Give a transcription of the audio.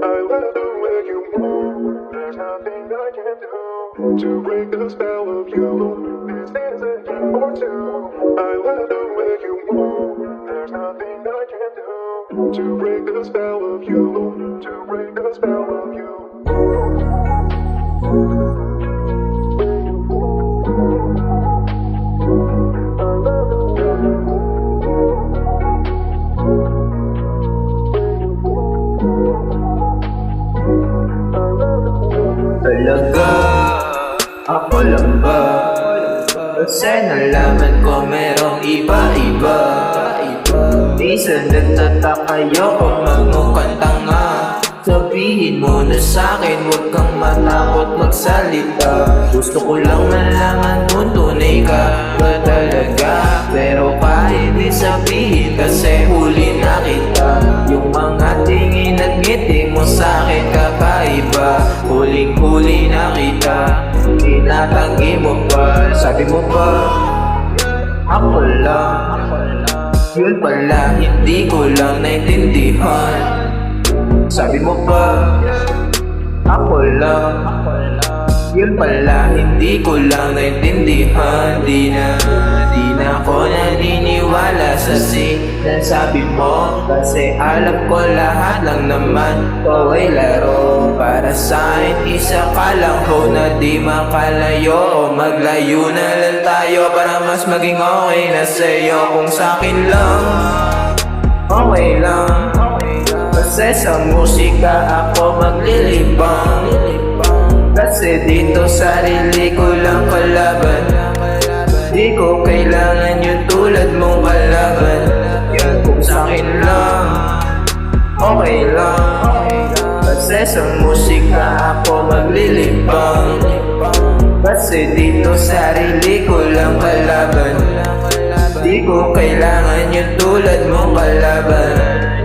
love the way you move. There's nothing I can do to break the spell of you. This is a game for two. I love the way you move. There's nothing I can do to break the spell of you. To break the spell of you. Talaga, ako lang ba? Kasi nalaman ko merong iba-iba. Minsan nagtataka kayo kung magmukhang tanga. Sabihin mo na sa'kin, huwag kang matakot magsalita. Gusto ko lang malaman kung tunay ka ba talaga. Pero kahit di sabihin kasi huli na kita. Yung mga tingin at ngiti mo sa'kin kakaiba. Huling-huli na kita, tinatanggi mo pa. Sabi mo pa, ako lang. Yun pala, hindi ko lang naintindihan. Sabi mo pa, ako lang. Yun pala, hindi ko lang naintindihan. Di na ako naniniwala sa sinasabi mo. Kasi alam ko lahat lang naman ito ay laro. Para sa'kin, isa ka lang ho na di makalayo. O maglayo na lang tayo para mas maging okay na sa'yo. Kung sa'kin lang, okay lang. Kasi sa musika ako maglilibang. Kasi dito sarili ko lang kalaban. Di ko kailangan yung tulad mong kalaban. Yan kung sa'kin lang, okay lang. Kasi sa musika ako maglilibang. Kasi dito sarili ko lang kalaban. Di ko kailangan yung tulad mong kalaban.